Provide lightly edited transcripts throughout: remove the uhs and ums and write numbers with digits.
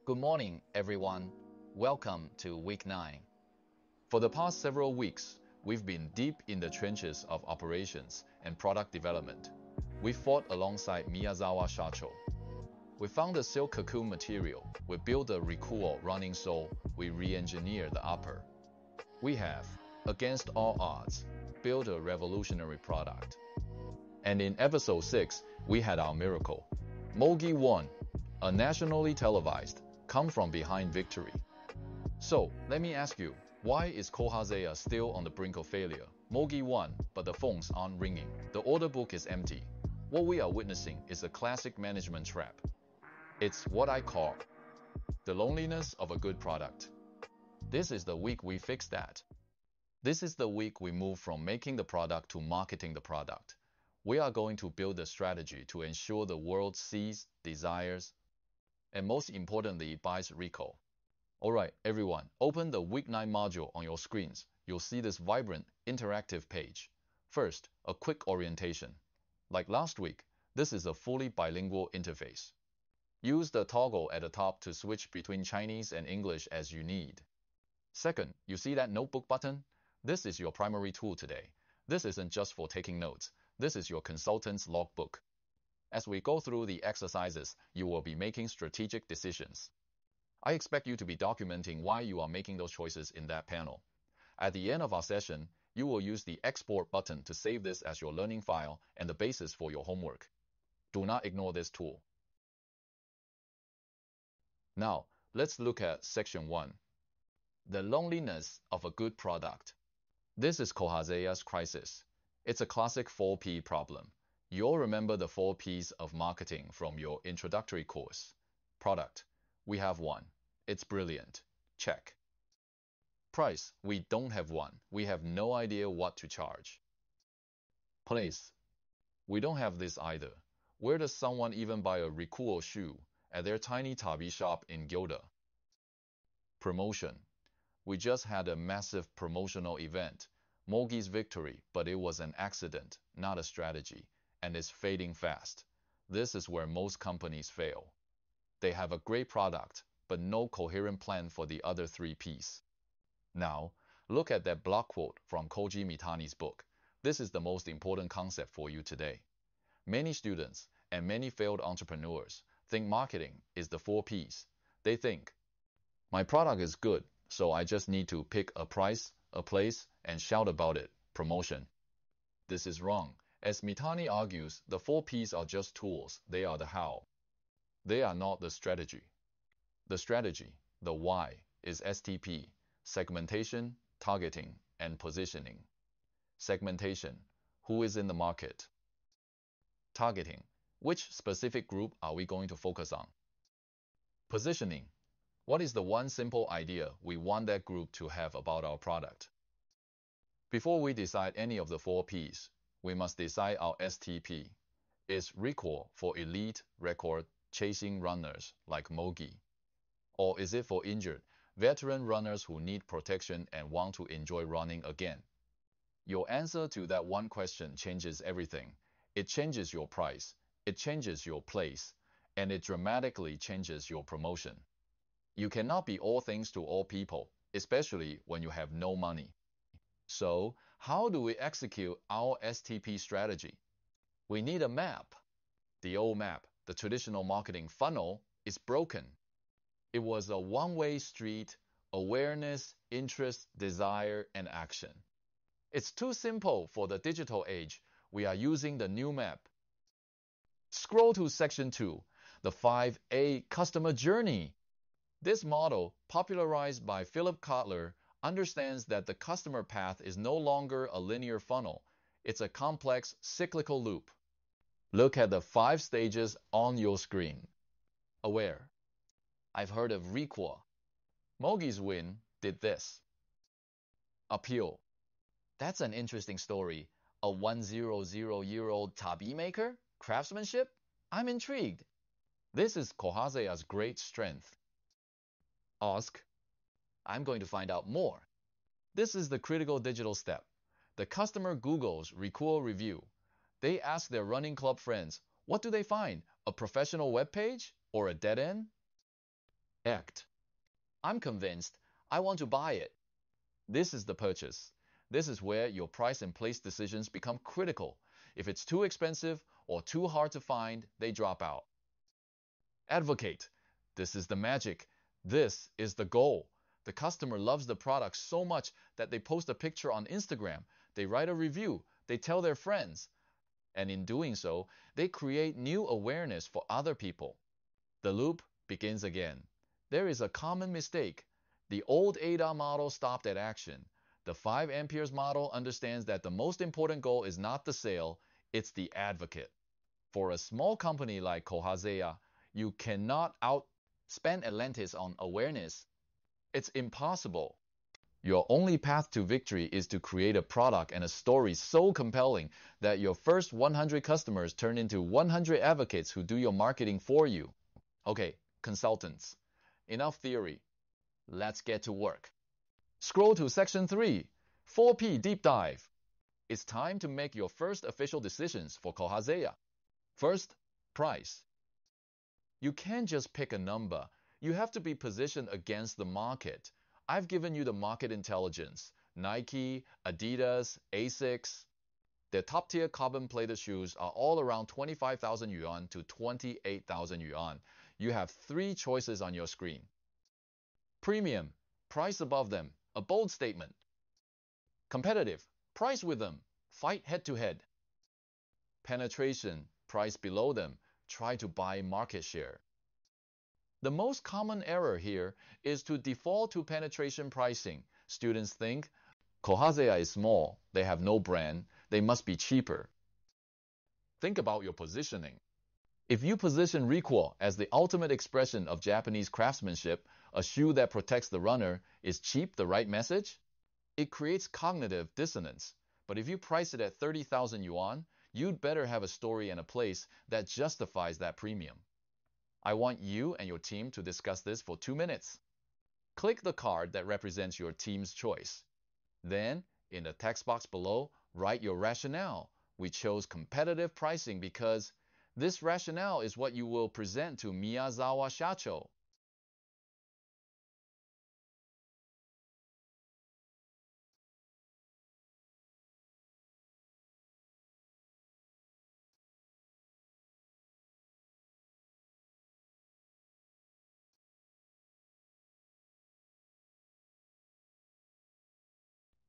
Good morning, everyone. Welcome to week 9. For the past several weeks, we've been deep in the trenches of operations and product development. We fought alongside Miyazawa Shacho. We found the silk cocoon material. We built the Rikuoh running sole. We re-engineered the upper. We have, against all odds, built a revolutionary product. And in episode 6, we had our miracle. Mogi won, a nationally televised, come from behind victory. So, let me ask you, why is Kohazea still on the brink of failure? Mogi won, but the phones aren't ringing. The order book is empty. What we are witnessing is a classic management trap. It's what I call the loneliness of a good product. This is the week we fix that. This is the week we move from making the product to marketing the product. We are going to build a strategy to ensure the world sees, desires, and most importantly, buys Rikuoh. Alright, everyone, open the Week 9 module on your screens. You'll see this vibrant, interactive page. First, a quick orientation. Like last week, this is a fully bilingual interface. Use the toggle at the top to switch between Chinese and English as you need. Second, you see that notebook button? This is your primary tool today. This isn't just for taking notes. This is your consultant's logbook. As we go through the exercises, you will be making strategic decisions. I expect you to be documenting why you are making those choices in that panel. At the end of our session, you will use the export button to save this as your learning file and the basis for your homework. Do not ignore this tool. Now, let's look at section 1. The loneliness of a good product. This is Kohazea's crisis. It's a classic 4P problem. You all remember the 4 Ps of marketing from your introductory course. Product. We have one. It's brilliant. Check. Price. We don't have one. We have no idea what to charge. Place. We don't have this either. Where does someone even buy a Rikuoh shoe? At their tiny tabi shop in Gyoda. Promotion. We just had a massive promotional event. Mogi's victory, but it was an accident, not a strategy, and it's fading fast. This is where most companies fail. They have a great product, but no coherent plan for the other 3 Ps. Now, look at that block quote from Koji Mitani's book. This is the most important concept for you today. Many students and many failed entrepreneurs think marketing is the 4 Ps. They think, my product is good, so I just need to pick a price, a place, and shout about it, promotion. This is wrong. As Mitani argues, the 4 Ps are just tools. They are the how. They are not the strategy. The strategy, the why, is STP, segmentation, targeting, and positioning. Segmentation, who is in the market? Targeting, which specific group are we going to focus on? Positioning, what is the one simple idea we want that group to have about our product? Before we decide any of the 4 Ps, we must decide our STP. Is Rikuoh for elite, record, chasing runners like Mogi? Or is it for injured, veteran runners who need protection and want to enjoy running again? Your answer to that one question changes everything. It changes your price, it changes your place, and it dramatically changes your promotion. You cannot be all things to all people, especially when you have no money. So, how do we execute our STP strategy? We need a map. The old map, the traditional marketing funnel, is broken. It was a one-way street: awareness, interest, desire, and action. It's too simple for the digital age. We are using the new map. Scroll to section 2, the 5A customer journey. This model, popularized by Philip Kotler, understands that the customer path is no longer a linear funnel. It's a complex, cyclical loop. Look at the 5 stages on your screen. Aware. I've heard of Rikuoh. Mogi's win did this. Appeal. That's an interesting story. A 100-year-old tabi maker? Craftsmanship? I'm intrigued. This is Kohazea's great strength. Ask. I'm going to find out more. This is the critical digital step. The customer Googles Rikuoh review. They ask their running club friends, what do they find? A professional web page or a dead end? Act. I'm convinced. I want to buy it. This is the purchase. This is where your price and place decisions become critical. If it's too expensive or too hard to find, they drop out. Advocate. This is the magic. This is the goal. The customer loves the product so much that they post a picture on Instagram, they write a review, they tell their friends. And in doing so, they create new awareness for other people. The loop begins again. There is a common mistake. The old ADA model stopped at action. The 5 amperes model understands that the most important goal is not the sale, it's the advocate. For a small company like Kohazeya, you cannot outspend Atlantis on awareness. It's impossible. Your only path to victory is to create a product and a story so compelling that your first 100 customers turn into 100 advocates who do your marketing for you. Okay, consultants. Enough theory. Let's get to work. Scroll to section 3, 4P deep dive. It's time to make your first official decisions for Kohazeya. First, price. You can't just pick a number. You have to be positioned against the market. I've given you the market intelligence. Nike, Adidas, Asics. Their top-tier carbon-plated shoes are all around 25,000 yuan to 28,000 yuan. You have 3 choices on your screen. Premium, price above them, a bold statement. Competitive, price with them, fight head-to-head. Penetration, price below them, try to buy market share. The most common error here is to default to penetration pricing. Students think, Kohazeya is small, they have no brand, they must be cheaper. Think about your positioning. If you position Rikuoh as the ultimate expression of Japanese craftsmanship, a shoe that protects the runner, is cheap the right message? It creates cognitive dissonance. But if you price it at 30,000 yuan, you'd better have a story and a place that justifies that premium. I want you and your team to discuss this for 2 minutes. Click the card that represents your team's choice. Then, in the text box below, write your rationale. We chose competitive pricing because this rationale is what you will present to Miyazawa Shacho.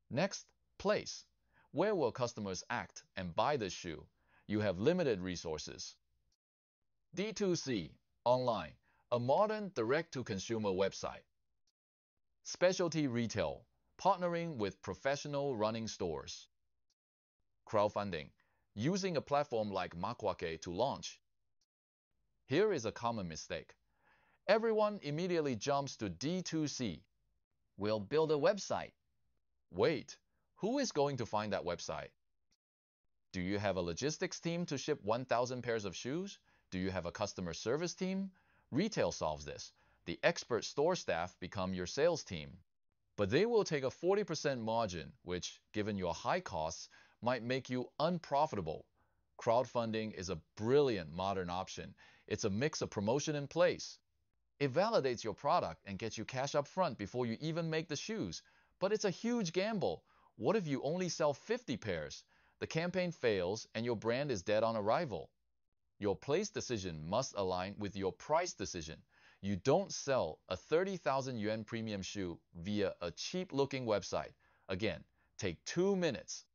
Next, place. Where will customers act and buy the shoe? You have limited resources. D2C, online, a modern direct-to-consumer website. Specialty retail, partnering with professional running stores. Crowdfunding, using a platform like Makwake to launch. Here is a common mistake. Everyone immediately jumps to D2C. We'll build a website. Wait, who is going to find that website? Do you have a logistics team to ship 1,000 pairs of shoes? Do you have a customer service team? Retail solves this. The expert store staff become your sales team. But they will take a 40% margin, which, given your high costs, might make you unprofitable. Crowdfunding is a brilliant modern option. It's a mix of promotion and place. It validates your product and gets you cash up front before you even make the shoes. But it's a huge gamble. What if you only sell 50 pairs? The campaign fails and your brand is dead on arrival. Your place decision must align with your price decision. You don't sell a 30,000 yuan premium shoe via a cheap-looking website. Again, take 2 minutes.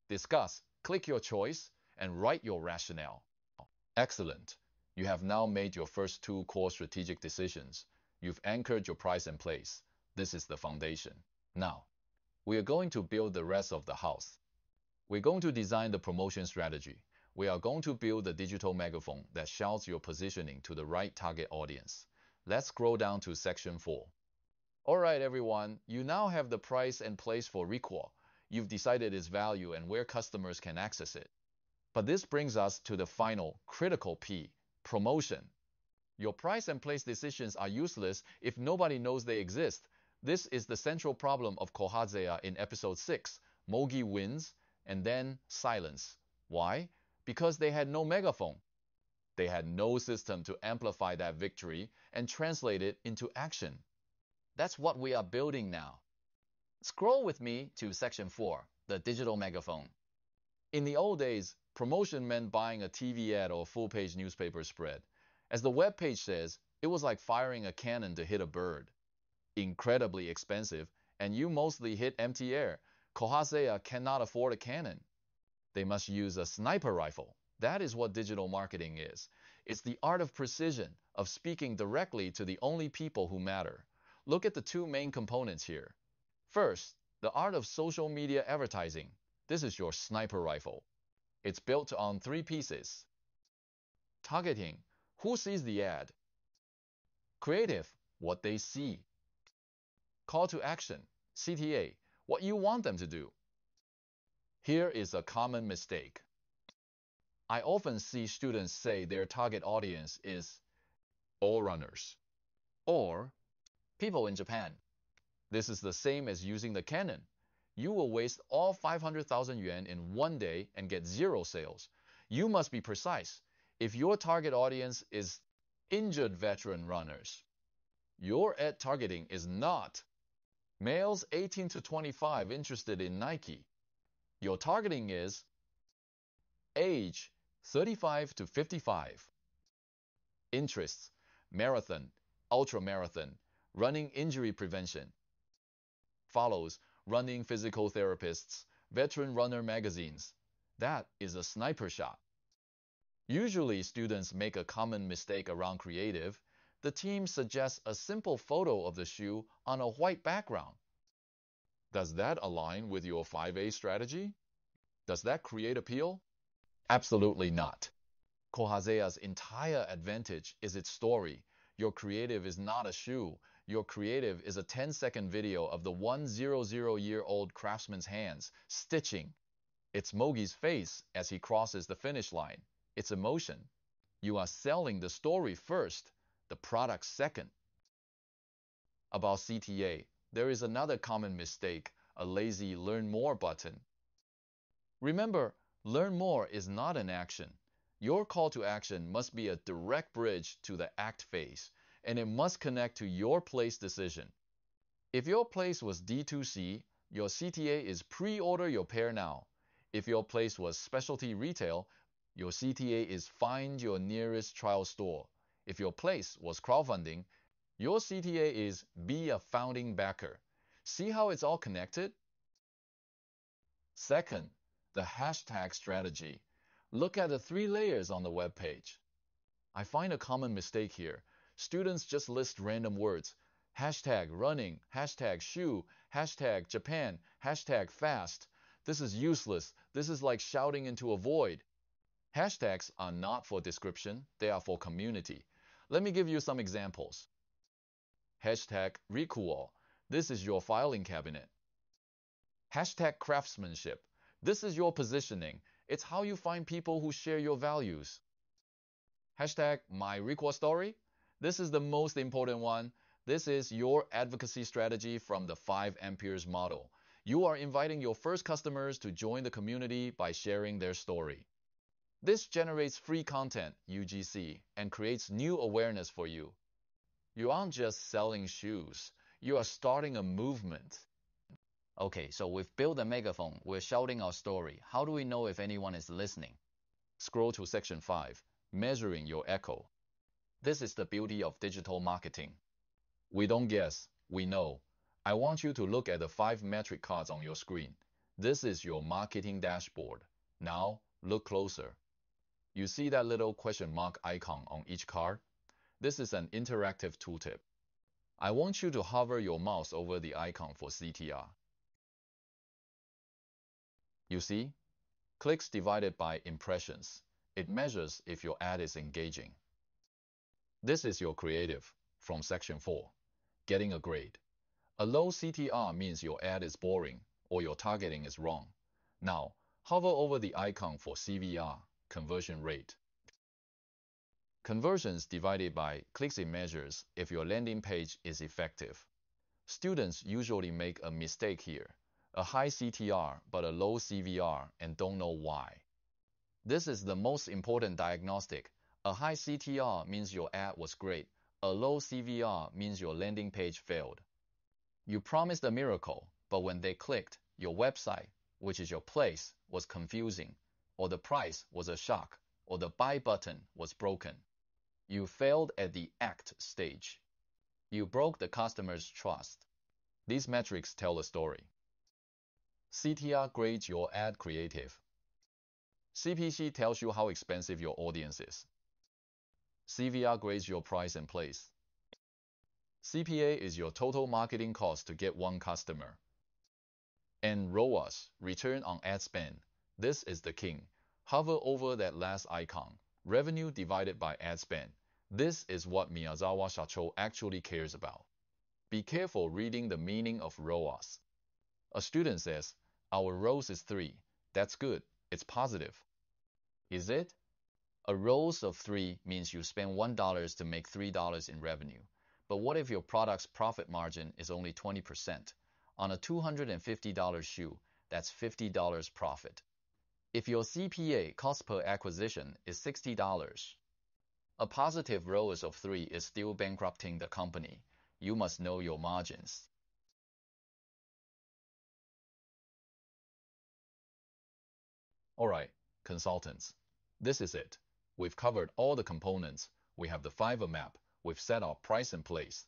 Discuss, click your choice, and write your rationale. Excellent. You have now made your first 2 core strategic decisions. You've anchored your price and place. This is the foundation. Now, we are going to build the rest of the house. We're going to design the promotion strategy. We are going to build the digital megaphone that shouts your positioning to the right target audience. Let's scroll down to section 4. Alright everyone, you now have the price and place for Rikuoh. You've decided its value and where customers can access it. But this brings us to the final, critical P, promotion. Your price and place decisions are useless if nobody knows they exist. This is the central problem of Kohazeya in episode 6. Mogi wins, and then silence. Why? Because they had no megaphone. They had no system to amplify that victory and translate it into action. That's what we are building now. Scroll with me to section 4, the digital megaphone. In the old days, promotion meant buying a TV ad or full-page newspaper spread. As the web page says, it was like firing a cannon to hit a bird. Incredibly expensive, and you mostly hit empty air. Kohazea cannot afford a cannon. They must use a sniper rifle. That is what digital marketing is. It's the art of precision, of speaking directly to the only people who matter. Look at the two main components here. First, the art of social media advertising. This is your sniper rifle. It's built on 3 pieces. Targeting. Who sees the ad? Creative. What they see. Call to action. CTA. What you want them to do. Here is a common mistake. I often see students say their target audience is all runners or people in Japan. This is the same as using the cannon. You will waste all 500,000 yuan in one day and get 0 sales. You must be precise. If your target audience is injured veteran runners, your ad targeting is not males 18 to 25 interested in Nike. Your targeting is age 35 to 55. Interests: marathon, ultramarathon, running injury prevention. Follows: running physical therapists, veteran runner magazines. That is a sniper shot. Usually students make a common mistake around creative. The team suggests a simple photo of the shoe on a white background. Does that align with your 5A strategy? Does that create appeal? Absolutely not. Kohazea's entire advantage is its story. Your creative is not a shoe. Your creative is a 10-second video of the 100-year-old craftsman's hands stitching. It's Mogi's face as he crosses the finish line. It's emotion. You are selling the story first, the product second. About CTA, there is another common mistake, a lazy learn more button. Remember, learn more is not an action. Your call to action must be a direct bridge to the act phase, and it must connect to your place decision. If your place was D2C, your CTA is pre-order your pair now. If your place was specialty retail, your CTA is find your nearest trial store. If your place was crowdfunding, your CTA is be a founding backer. See how it's all connected? Second, the hashtag strategy. Look at the 3 layers on the web page. I find a common mistake here. Students just list random words. Hashtag running, hashtag shoe, hashtag Japan, hashtag fast. This is useless. This is like shouting into a void. Hashtags are not for description. They are for community. Let me give you some examples. Hashtag Rikuoh. This is your filing cabinet. Hashtag craftsmanship. This is your positioning. It's how you find people who share your values. Hashtag my Rikuoh story. This is the most important one. This is your advocacy strategy from the 5 Amperes model. You are inviting your first customers to join the community by sharing their story. This generates free content, UGC, and creates new awareness for you. You aren't just selling shoes. You are starting a movement. Okay, so we've built a megaphone. We're shouting our story. How do we know if anyone is listening? Scroll to section 5, measuring your echo. This is the beauty of digital marketing. We don't guess, we know. I want you to look at the 5 metric cards on your screen. This is your marketing dashboard. Now, look closer. You see that little question mark icon on each card? This is an interactive tooltip. I want you to hover your mouse over the icon for CTR. You see? Clicks divided by impressions. It measures if your ad is engaging. This is your creative from section 4, getting a grade. A low CTR means your ad is boring or your targeting is wrong. Now, hover over the icon for CVR, conversion rate. Conversions divided by clicks it measures if your landing page is effective. Students usually make a mistake here, a high CTR but a low CVR and don't know why. This is the most important diagnostic. A high CTR means your ad was great. A low CVR means your landing page failed. You promised a miracle, but when they clicked, your website, which is your place, was confusing, or the price was a shock, or the buy button was broken. You failed at the act stage. You broke the customer's trust. These metrics tell a story. CTR grades your ad creative. CPC tells you how expensive your audience is. CVR grades your price and place. CPA is your total marketing cost to get one customer. And ROAS, return on ad spend. This is the king. Hover over that last icon. Revenue divided by ad spend. This is what Miyazawa Shacho actually cares about. Be careful reading the meaning of ROAS. A student says, our ROAS is 3. That's good. It's positive. Is it? A ROAS of 3 means you spend $1 to make $3 in revenue. But what if your product's profit margin is only 20%? On a $250 shoe, that's $50 profit. If your CPA, cost per acquisition, is $60, a positive ROAS of 3 is still bankrupting the company. You must know your margins. Alright, consultants. This is it. We've covered all the components. We have the Fiverr map. We've set our price and place.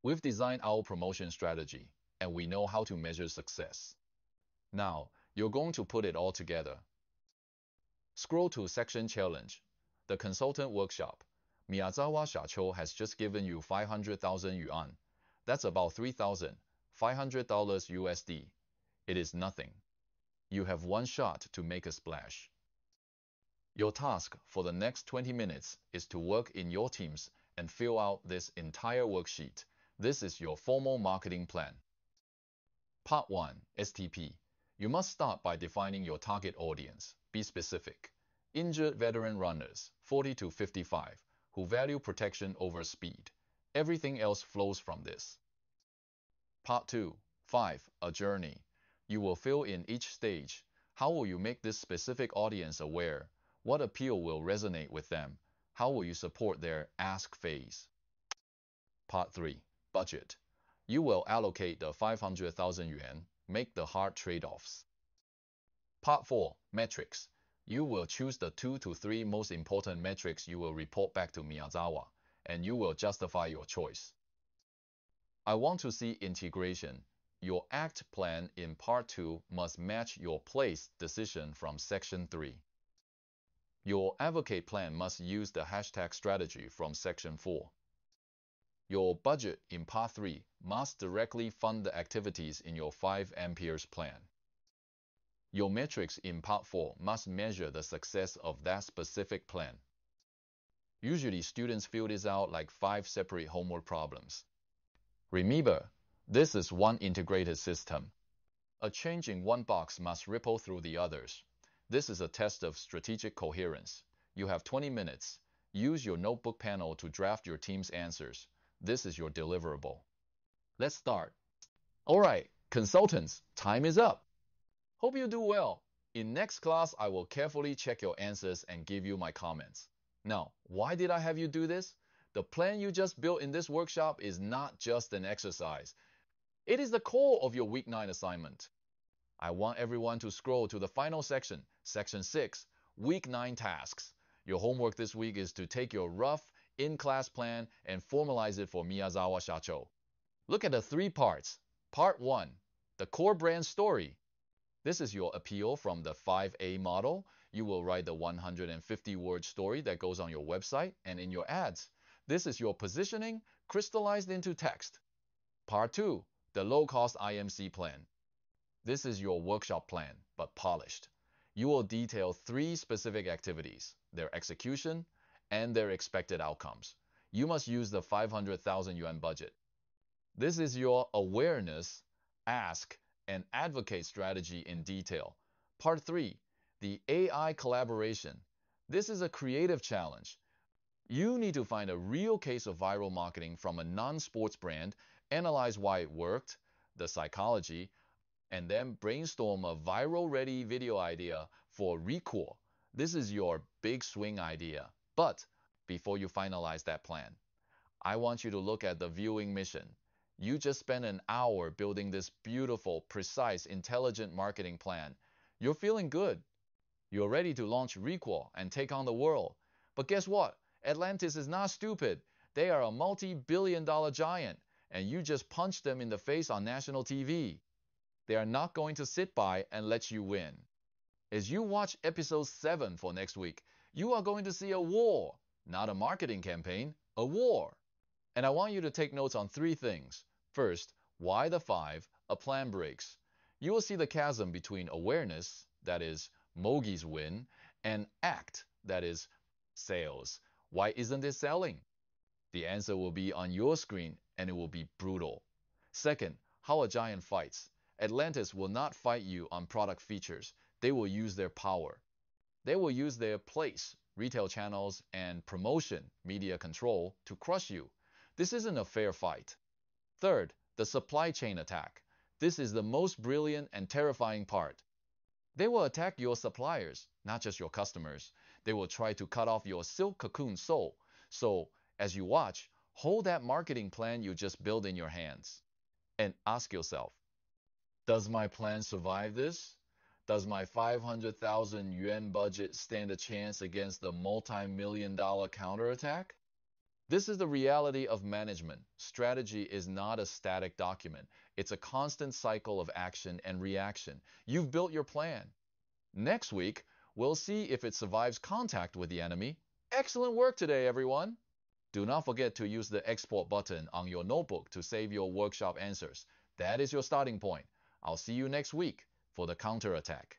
We've designed our promotion strategy, and we know how to measure success. Now, you're going to put it all together. Scroll to Section Challenge, the Consultant Workshop. Miyazawa Shacho has just given you 500,000 yuan. That's about $3,500 USD. It is nothing. You have one shot to make a splash. Your task for the next 20 minutes is to work in your teams and fill out this entire worksheet. This is your formal marketing plan. Part 1, STP. You must start by defining your target audience. Be specific. Injured veteran runners, 40 to 55, who value protection over speed. Everything else flows from this. Part 2, 5, a journey. You will fill in each stage. How will you make this specific audience aware? What appeal will resonate with them? How will you support their ask phase? Part 3, budget. You will allocate the 500,000 yuan, make the hard trade-offs. Part 4, metrics. You will choose the 2 to 3 most important metrics you will report back to Miyazawa, and you will justify your choice. I want to see integration. Your act plan in Part 2 must match your place decision from Section 3. Your advocate plan must use the hashtag strategy from Section 4. Your budget in Part 3 must directly fund the activities in your 5 amperes plan. Your metrics in Part 4 must measure the success of that specific plan. Usually, students fill this out like 5 separate homework problems. Remember, this is one integrated system. A change in one box must ripple through the others. This is a test of strategic coherence. You have 20 minutes. Use your notebook panel to draft your team's answers. This is your deliverable. Let's start. Alright, consultants, time is up. Hope you do well. In next class, I will carefully check your answers and give you my comments. Now, why did I have you do this? The plan you just built in this workshop is not just an exercise. It is the core of your Week 9 assignment. I want everyone to scroll to the final section, Section 6, Week 9 tasks. Your homework this week is to take your rough in-class plan and formalize it for Miyazawa Shacho. Look at the 3 parts. Part 1, the core brand story. This is your appeal from the 5A model. You will write the 150-word story that goes on your website and in your ads. This is your positioning crystallized into text. Part 2, the low-cost IMC plan. This is your workshop plan, but polished. You will detail 3 specific activities, their execution, and their expected outcomes. You must use the 500,000 yuan budget. This is your awareness, ask, and advocate strategy in detail. Part 3, the AI collaboration. This is a creative challenge. You need to find a real case of viral marketing from a non-sports brand, analyze why it worked, the psychology, and then brainstorm a viral-ready video idea for Rikuoh. This is your big swing idea. But before you finalize that plan. I want you to look at the viewing mission. You just spent an hour building this beautiful, precise, intelligent marketing plan. You're feeling good. You're ready to launch Rikuoh and take on the world. But guess what? Atlantis is not stupid. They are a multi-billion-dollar giant, and you just punched them in the face on national TV. They are not going to sit by and let you win. As you watch episode 7 for next week, you are going to see a war, not a marketing campaign, a war. And I want you to take notes on 3 things. First, why the 5, a plan breaks. You will see the chasm between awareness, that is, Mogi's win, and act, that is, sales. Why isn't it selling? The answer will be on your screen, and it will be brutal. Second, how a giant fights. Atlantis will not fight you on product features. They will use their power. They will use their place, retail channels, and promotion, media control, to crush you. This isn't a fair fight. Third, the supply chain attack. This is the most brilliant and terrifying part. They will attack your suppliers, not just your customers. They will try to cut off your silk cocoon soul. So, as you watch, hold that marketing plan you just built in your hands. And ask yourself, does my plan survive this? Does my 500,000 yuan budget stand a chance against the multi-million-dollar counterattack? This is the reality of management. Strategy is not a static document. It's a constant cycle of action and reaction. You've built your plan. Next week, we'll see if it survives contact with the enemy. Excellent work today, everyone! Do not forget to use the export button on your notebook to save your workshop answers. That is your starting point. I'll see you next week for the counterattack.